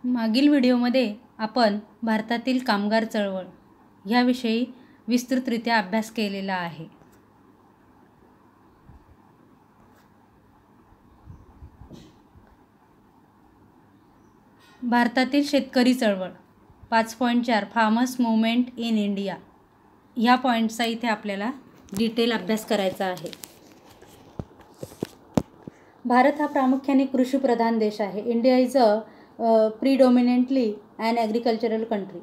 मागील व्हिडिओमध्ये आपण भारतातील कामगार चळवळ ह्याविषयी विस्तृतरित्या अभ्यास केलेला आहे. भारतातील शेतकरी चळवळ 5.4 फार्मर्स मूव्हमेंट इन इंडिया ह्या पॉईंटचा इथे आपल्याला डिटेल अभ्यास करायचा आहे. भारत हा प्रामुख्याने कृषीप्रधान देश आहे. India is predominantly an agricultural country.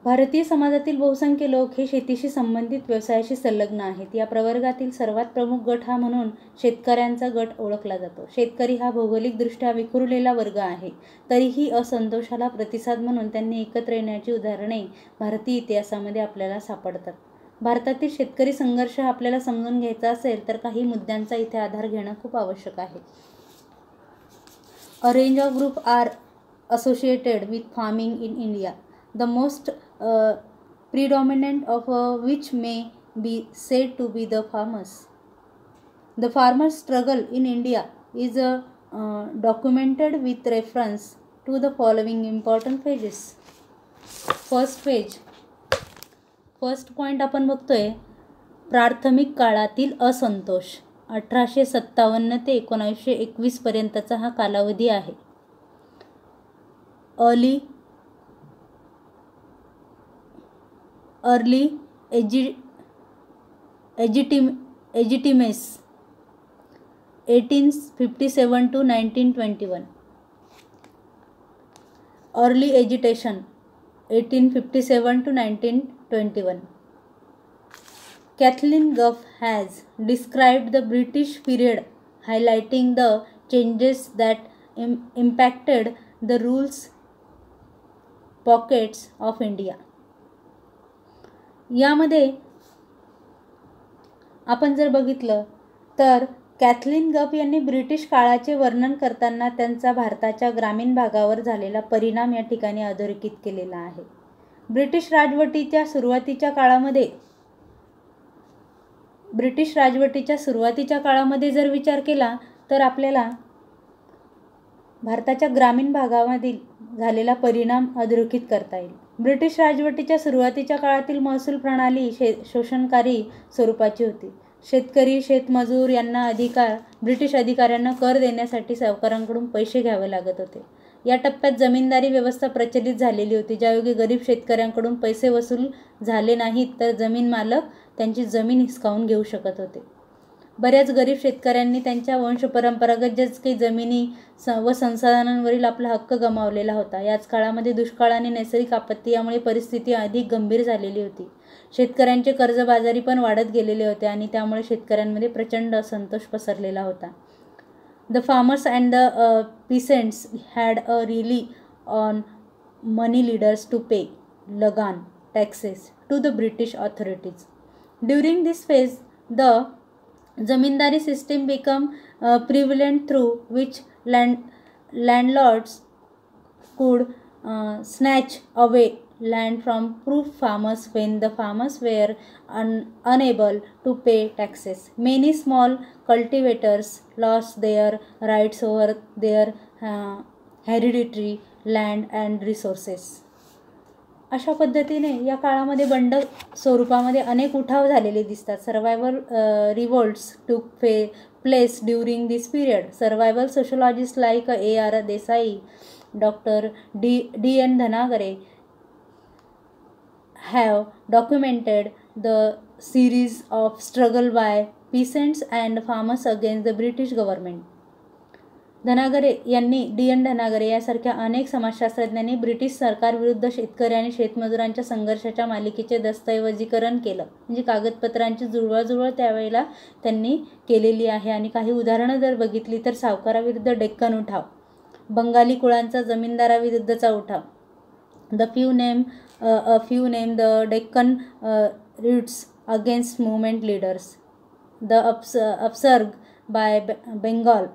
भारतीय समाजातील बहुसंख्य लोक हे शेतीशी संबंधित व्यवसायाशी संलग्न आहेत. या प्रवर्गातील सर्वात प्रमुख गट हा म्हणून शेतकऱ्यांचा गट ओळखला जातो. शेतकरी हा भौगोलिकदृष्ट्या विखुरलेला वर्ग आहे. तरीही असंतोषाला प्रतिसाद म्हणून त्यांनी एकत्र येण्याची उदाहरणे भारतीय इतिहासामध्ये आपल्याला सापडतात. भारतातील शेतकरी संघर्ष आपल्याला समजून घ्यायचा असेल तर काही मुद्द्यांचा इथे आधार घेणं खूप आवश्यक आहे. A range of groups are associated with farming in India, the most predominant of which may be said to be the farmers. The farmers' struggle in India is documented with reference to the following important phases. First point आपण बघतोय प्राथमिक काळातील असंतोष. 1857 ते 1921 पर्यंतचा हा कालावधी आहे. Early agitations 1857 to 1921. Early agitation 1857 to 1921. Kathleen Gough has described the British period, highlighting the changes that impacted the rural pockets of India. यामध्ये आपण जर बघितलं तर कॅथलीन गफ यांनी ब्रिटिश काळाचे वर्णन करताना त्यांचा भारताच्या ग्रामीण भागावर झालेला परिणाम या ठिकाणी अधोरेखित केलेला आहे. ब्रिटिश राजवटीच्या सुरुवातीच्या काळामध्ये जर विचार केला तर आपल्याला भारताच्या ग्रामीण भागामधील झालेला परिणाम अधोरेखित करता येईल. ब्रिटिश राजवटीच्या सुरुवातीच्या काळातील महसूल प्रणाली शोषणकारी स्वरूपाची होती. शेतकरी, शेतमजूर यांना ब्रिटिश अधिकाऱ्यांना कर देण्यासाठी सावकारांकडून पैसे घ्यावे लागत होते. या टप्प्यात जमीनदारी व्यवस्था प्रचलित झालेली होती, ज्यायोगे गरीब शेतकऱ्यांकडून पैसे वसूल झाले नाहीत तर जमीन मालक त्यांची जमीन हिसकावून घेऊ शकत होते. बऱ्याच गरीब शेतकऱ्यांनी त्यांच्या वंशपरंपरागत ज्या काही जमिनी व संसाधनांवरील आपला हक्क गमावलेला होता. याच काळामध्ये दुष्काळ आणि नैसर्गिक आपत्ती यामुळे परिस्थिती अधिक गंभीर झालेली होती. शेतकऱ्यांचे कर्जबाजारी पण वाढत गेलेले होते आणि त्यामुळे शेतकऱ्यांमध्ये प्रचंड असंतोष पसरलेला होता. The farmers and the peasants had a rely on money leaders to pay lagan taxes to the British authorities. During this phase, the zamindari system became prevalent, through which landlords could snatch away land from poor farmers when the farmers were unable to pay taxes. Many small cultivators lost their rights over their hereditary land and resources. अशा पद्धतीने या काळामध्ये बंड स्वरूपामध्ये अनेक उठाव झालेले दिसतात. Survival revolts took place during this period. Survival sociologist like A.R. Desai, doctor D.N. Dhanagare have documented the series of struggle by peasants and farmers against the British government. D.N. धनागरे यासारख्या अनेक समाजशास्त्रज्ञांनी ब्रिटिश सरकारविरुद्ध शेतकरी आणि शेतमजुरांच्या संघर्षाच्या मालिकेचे दस्तऐवजीकरण केलं. म्हणजे कागदपत्रांची जुळवाजुळव त्यावेळेला त्यांनी केलेली आहे. आणि काही उदाहरणं जर बघितली तर सावकाराविरुद्ध डेक्कन उठाव, बंगाली कुळांचा जमीनदाराविरुद्धचा उठाव, a few name the Deccan Riots against movement leaders, the upsurge by Bengal.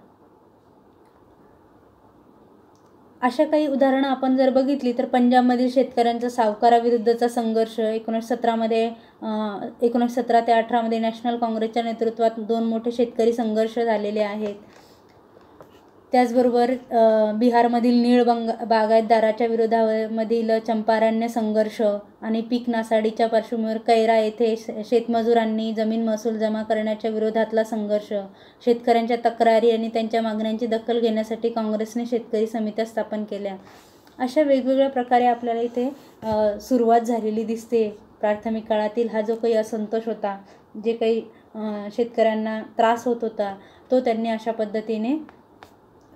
अशा काही उदाहरणं आपण जर बघितली तर पंजाबमधील शेतकऱ्यांचा सावकाराविरुद्धचा संघर्ष 1917 ते 18 नॅशनल काँग्रेसच्या नेतृत्वात 2 मोठे शेतकरी संघर्ष झालेले आहेत. त्याचबरोबर बिहारमधील नीळ बागायतदाराच्या विरोधामधील चंपारण्य संघर्ष आणि पीक नासाडीच्या पार्श्वभूमीवर कैरा येथे शेतमजुरांनी जमीन महसूल जमा करण्याच्या विरोधातला संघर्ष, शेतकऱ्यांच्या तक्रारी आणि त्यांच्या मागण्यांची दखल घेण्यासाठी काँग्रेसने शेतकरी समित्या स्थापन केल्या. अशा वेगवेगळ्या प्रकारे आपल्याला इथे सुरुवात झालेली दिसते. प्राथमिक काळातील हा जो काही असंतोष होता, जे काही शेतकऱ्यांना त्रास होत होता, तो त्यांनी अशा पद्धतीने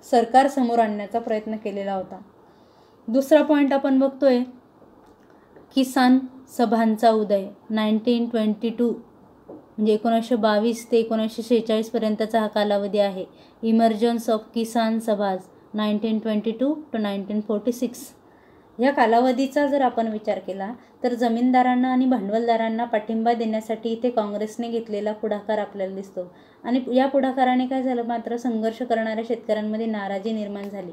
सरकारसमोर आणण्याचा प्रयत्न केलेला होता. दुसरा पॉईंट आपण बघतोय, किसान सभांचा उदय. 1922 म्हणजे 1922 ते 1946 पर्यंतचा हा कालावधी आहे. Emergence of Kisan Sabhas 1922 to 1946. या कालावधीचा जर आपण विचार केला तर जमीनदारांना आणि भांडवलदारांना पाठिंबा देण्यासाठी इथे काँग्रेसने घेतलेला पुढाकार आपल्याला दिसतो. आणि या पुढाकाराने काय झालं, मात्र संघर्ष करणाऱ्या शेतकऱ्यांमध्ये नाराजी निर्माण झाली.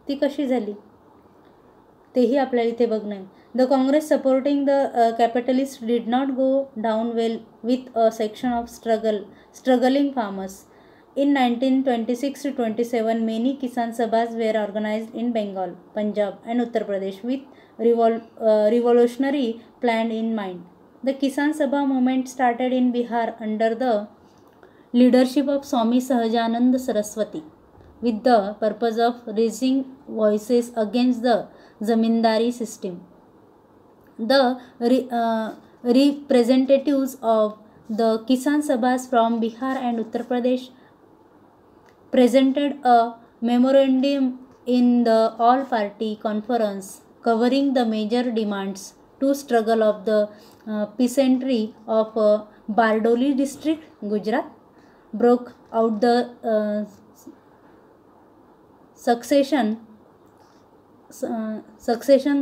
ती कशी झाली तेही आपल्याला इथे बघणं आहे. The Congress supporting the capitalist did not go down well with a section of struggling farmers. In 1926 to 27, many Kisan Sabhas were organized in Bengal, Punjab and Uttar Pradesh with revolutionary plan in mind. The Kisan Sabha movement started in Bihar under the leadership of Swami Sahajanand Saraswati with the purpose of raising voices against the zamindari system. The representatives of the Kisan Sabhas from Bihar and Uttar Pradesh presented a memorandum in the all-party conference covering the major demands to struggle of the peasantry of Bardoli district, Gujarat, broke out the succession,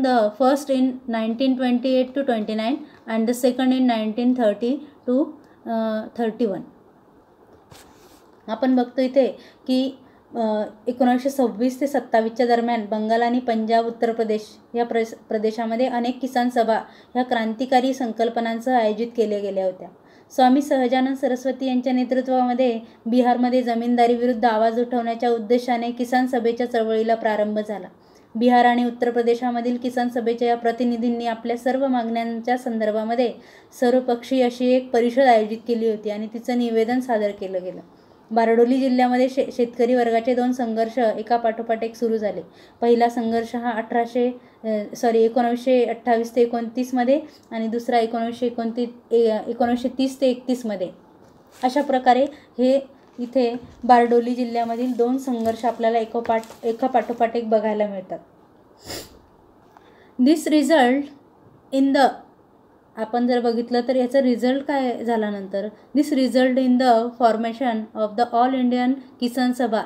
the first in 1928 to 29 and the second in 1930 to 31. आपण बघतो इथे की 1926 ते 27च्या दरम्यान बंगाल आणि पंजाब, उत्तर प्रदेश या प्रदेशामध्ये अनेक किसान सभा ह्या क्रांतिकारी संकल्पनांसह आयोजित केल्या गेल्या होत्या. स्वामी सहजानंद सरस्वती यांच्या नेतृत्वामध्ये बिहारमध्ये जमीनदारी विरुद्ध आवाज उठवण्याच्या उद्देशाने किसान सभेच्या चळवळीला प्रारंभ झाला. बिहार आणि उत्तर प्रदेशामधील किसान सभेच्या या प्रतिनिधींनी आपल्या सर्व मागण्यांच्या संदर्भामध्ये सर्वपक्षीय अशी एक परिषद आयोजित केली होती आणि तिचं निवेदन सादर केलं गेलं. बारडोली जिल्ह्यामध्ये शेतकरी वर्गाचे 2 संघर्ष एकापाठोपाठ एक सुरू झाले. पहिला संघर्ष हा 1928 ते 29 मध्ये आणि दुसरा 1930 ते 31 मध्ये. अशा प्रकारे हे इथे बारडोली जिल्ह्यामधील 2 संघर्ष आपल्याला एकापाठोपाठ एक बघायला मिळतात. दिस रिझल्ट इन द, आपण जर बघितलं तर याचा रिझल्ट काय झाला नंतर, this result in the formation of the all Indian Kisan Sabha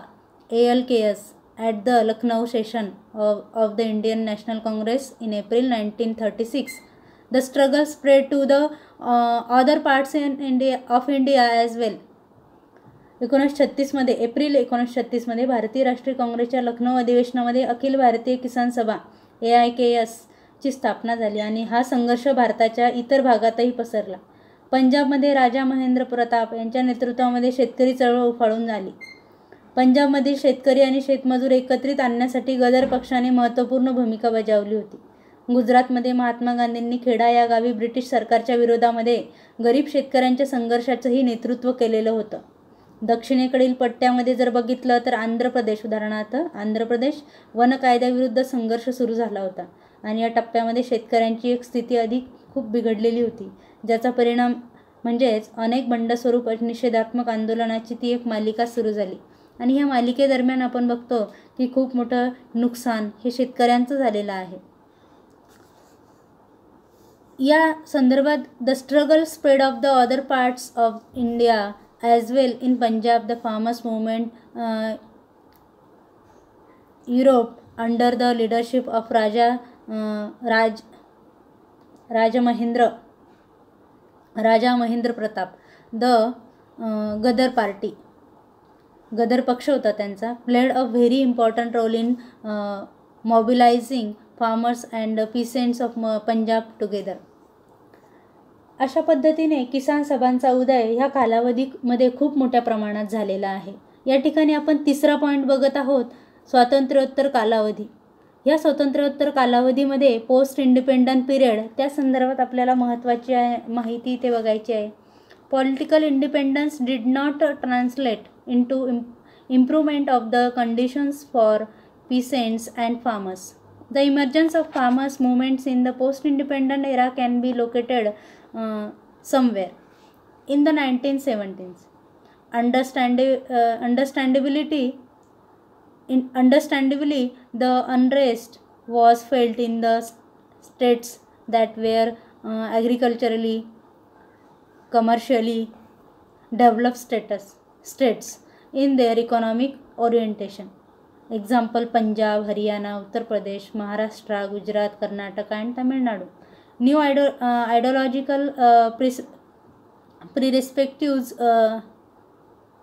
ALKS at the Lucknow session of the Indian National Congress in April 1936. The struggle spread to the other parts of India as well. 1936 मध्ये, April 1936 मध्ये भारतीय राष्ट्रीय काँग्रेसच्या लखनौ अधिवेशनामध्ये अखिल भारतीय किसान सभा AIKS ची स्थापना झाली आणि हा संघर्ष भारताच्या इतर भागातही पसरला. पंजाबमध्ये राजा महेंद्र प्रताप यांच्या नेतृत्वामध्ये शेतकरी चळवळ उफाळून झाली. पंजाबमधील शेतकरी आणि शेतमजूर एकत्रित आणण्यासाठी गदर पक्षाने महत्त्वपूर्ण भूमिका बजावली होती. गुजरातमध्ये महात्मा गांधींनी खेडा या गावी ब्रिटिश सरकारच्या विरोधामध्ये गरीब शेतकऱ्यांच्या संघर्षाचंही नेतृत्व केलेलं होतं. दक्षिणेकडील पट्ट्यामध्ये जर बघितलं तर आंध्र प्रदेश, उदाहरणार्थ आंध्र प्रदेश वन कायद्याविरुद्ध संघर्ष सुरू झाला होता आणि या टप्प्यामध्ये शेतकऱ्यांची एक स्थिती अधिक खूप बिघडलेली होती, ज्याचा परिणाम म्हणजेच अनेक बंडस्वरूप निषेधात्मक आंदोलनाची ती एक मालिका सुरू झाली. आणि ह्या मालिकेदरम्यान आपण बघतो की खूप मोठं नुकसान हे शेतकऱ्यांचं झालेलं आहे. या संदर्भात the struggle spread of the other parts of India as well in Punjab, the farmers movement युरोप under the leadership of Raja Mahendra Pratap, the Ghadar पक्ष होता त्यांचा, played a very important role in mobilising farmers and peasants of Punjab together. अशा पद्धतीने किसान सभांचा उदय ह्या कालावधीमध्ये खूप मोठ्या प्रमाणात झालेला आहे. या ठिकाणी आपण तिसरा पॉईंट बघत आहोत, स्वातंत्र्योत्तर कालावधी. या स्वातंत्र्योत्तर कालावधीमध्ये पोस्ट इंडिपेंडंट पिरियड, त्या संदर्भात आपल्याला महत्त्वाची माहिती इथे बघायची आहे. Political independence did not translate into improvement of the conditions for peasants and farmers. The emergence of farmers movements in the post-independent era can be located somewhere in the 1970s. Understandably, the unrest was felt in the states that were agriculturally, commercially developed states in their economic orientation. Example, Punjab, Haryana, Uttar Pradesh, Maharashtra, Gujarat, Karnataka and Tamil Nadu. New ideological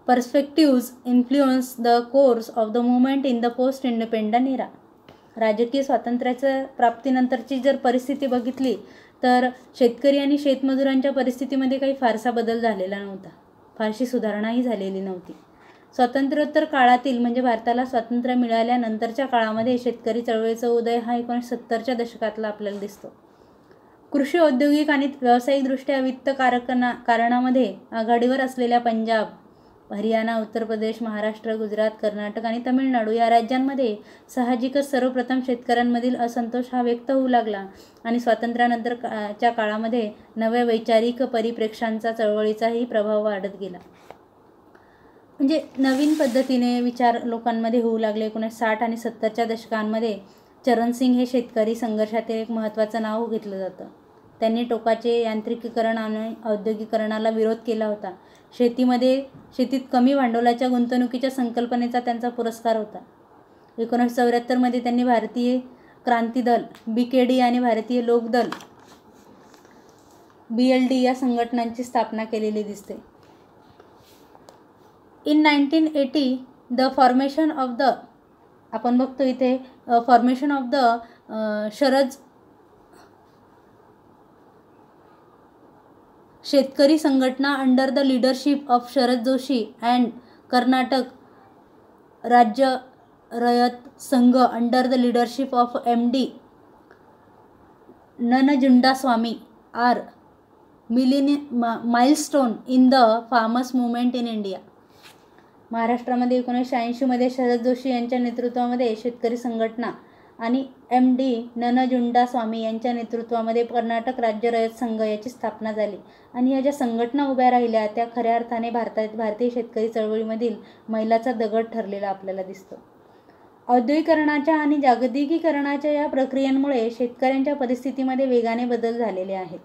perspectives influence the course of the movement in the post-independent era. राजकीय स्वातंत्र्याच्या प्राप्तीनंतरची जर परिस्थिती बघितली तर शेतकरी आणि शेतमजुरांच्या परिस्थितीमध्ये काही फारसा बदल झालेला नव्हता, फारशी सुधारणाही झालेली नव्हती. स्वातंत्र्योत्तर काळातील म्हणजे भारताला स्वातंत्र्य मिळाल्यानंतरच्या काळामध्ये शेतकरी चळवळीचा उदय हा 1970च्या दशकातला आपल्याला दिसतो. कृषी, औद्योगिक आणि व्यावसायिकदृष्ट्या वित्त कारणामध्ये आघाडीवर असलेल्या पंजाब, हरियाणा, उत्तर प्रदेश, महाराष्ट्र, गुजरात, कर्नाटक आणि तमिळनाडू या राज्यांमध्ये साहजिकच सर्वप्रथम शेतकऱ्यांमधील असंतोष हा व्यक्त होऊ लागला आणि स्वातंत्र्यानंतरच्या काळामध्ये नव्या वैचारिक परिप्रेक्ष्यांचा चळवळीचाही प्रभाव वाढत गेला. म्हणजे नवीन पद्धतीने विचार लोकांमध्ये होऊ लागले. 1960 आणि 70च्या दशकांमध्ये चरणसिंग हे शेतकरी संघर्षातील एक महत्त्वाचं नाव घेतलं जातं. त्यांनी टोकाचे यांत्रिकीकरण आणि औद्योगिकरणाला विरोध केला होता. शेतीत कमी भांडवलाच्या गुंतवणुकीच्या संकल्पनेचा त्यांचा पुरस्कार होता. 1974मध्ये त्यांनी भारतीय क्रांती दल BKD आणि भारतीय लोकदल BLD या संघटनांची स्थापना केलेली दिसते. In 1980 the formation of the, आपण बघतो इथे formation of the Shetkari Sanghatana under the leadership of Sharad Joshi and Karnataka Rajya Raitha Sangha under the leadership of MD Nanjundaswamy are milestone in the farmers movement in India. महाराष्ट्रामध्ये 1980मध्ये शरद जोशी यांच्या नेतृत्वामध्ये शेतकरी संघटना आणि MD ननजुंडास्वामी यांच्या नेतृत्वामध्ये कर्नाटक राज्य रयत संघ याची स्थापना झाली आणि या ज्या संघटना उभ्या राहिल्या त्या खऱ्या अर्थाने भारतीय शेतकरी चळवळीमधील मैलाचा दगड ठरलेला आपल्याला दिसतो. औद्योगिकरणाच्या आणि जागतिकीकरणाच्या या प्रक्रियांमुळे शेतकऱ्यांच्या परिस्थितीमध्ये वेगाने बदल झालेले आहेत.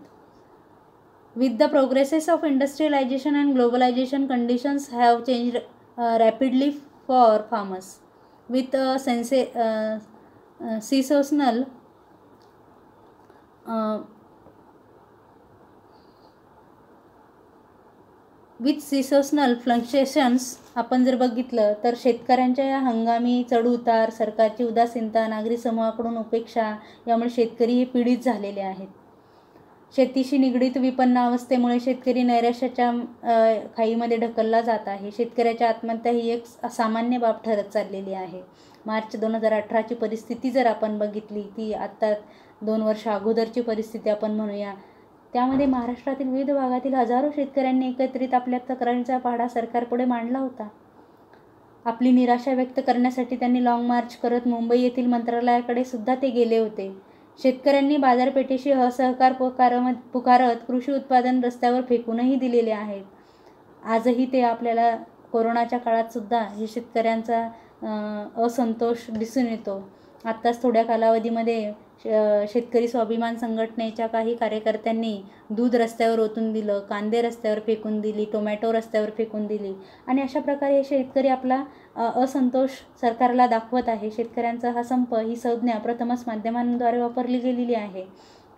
With the progresses of industrialization and globalization, conditions have changed rapidly for farmers. With seasonal fluctuations आपण जर बघितलं तर शेतकऱ्यांच्या या हंगामी चढउतार, सरकारची उदासीनता, नागरी समूहाकडून उपेक्षा यामुळे शेतकरी हे पीडित झालेले आहेत. शेतीशी निगडीत विपन्न अवस्थेमुळे शेतकरी नैराश्याच्या खाईमध्ये ढकलला जात आहे. शेतकऱ्याच्या आत्महत्या ही एक सामान्य बाब ठरत चाललेली आहे. मार्च 2018ची परिस्थिती जर आपण बघितली, ती आत्ता 2 वर्ष अगोदरची परिस्थिती आपण म्हणूया, त्यामध्ये महाराष्ट्रातील विविध भागातील हजारो शेतकऱ्यांनी एकत्रित आपल्या तक्रारींचा पाढा सरकारपुढे मांडला होता. आपली निराशा व्यक्त करण्यासाठी त्यांनी लाँग मार्च करत मुंबई येथील मंत्रालयाकडे सुद्धा ते गेले होते. शेतकऱ्यांनी बाजारपेठेशी असहकार पुकारत कृषी उत्पादन रस्त्यावर फेकूनही दिलेले आहेत. आजही ते आपल्याला कोरोनाच्या काळात सुद्धा हे शेतकऱ्यांचा असंतोष दिसून येतो. आत्ताच थोड्या कालावधीमध्ये शेतकरी स्वाभिमान संघटनेच्या काही कार्यकर्त्यांनी दूध रस्त्यावर ओतून दिलं, कांदे रस्त्यावर फेकून दिली, टोमॅटो रस्त्यावर फेकून दिली आणि अशा प्रकारे हे शेतकरी आपला असंतोष सरकारला दाखवत आहे. शेतकऱ्यांचा हा संप ही संज्ञा प्रथमच माध्यमांद्वारे वापरली गेलेली आहे.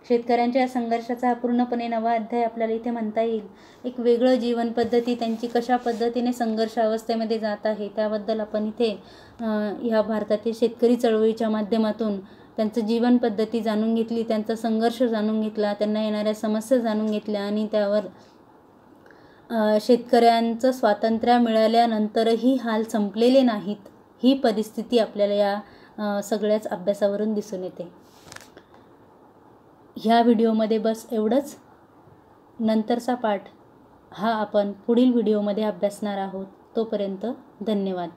शेतकऱ्यांच्या या संघर्षाचा पूर्णपणे नवा अध्याय आपल्याला इथे म्हणता येईल. एक वेगळं जीवन पद्धती त्यांची कशा पद्धतीने संघर्ष अवस्थेमध्ये जात आहे त्याबद्दल आपण इथे ह्या भारतातील शेतकरी चळवळीच्या माध्यमातून त्यांचं जीवन पद्धती जाणून घेतली, त्यांचा संघर्ष जाणून घेतला, त्यांना येणाऱ्या समस्या जाणून घेतल्या आणि त्यावर शेतकऱ्यांचं स्वातंत्र्य मिळाल्यानंतरही हाल संपलेले नाहीत, ही परिस्थिती आपल्याला या सगळ्याच अभ्यासावरून दिसून येते. ह्या व्हिडिओमध्ये बस एवढंच. नंतरचा पाठ हा आपण पुढील व्हिडिओमध्ये अभ्यासणार आहोत. तोपर्यंत धन्यवाद.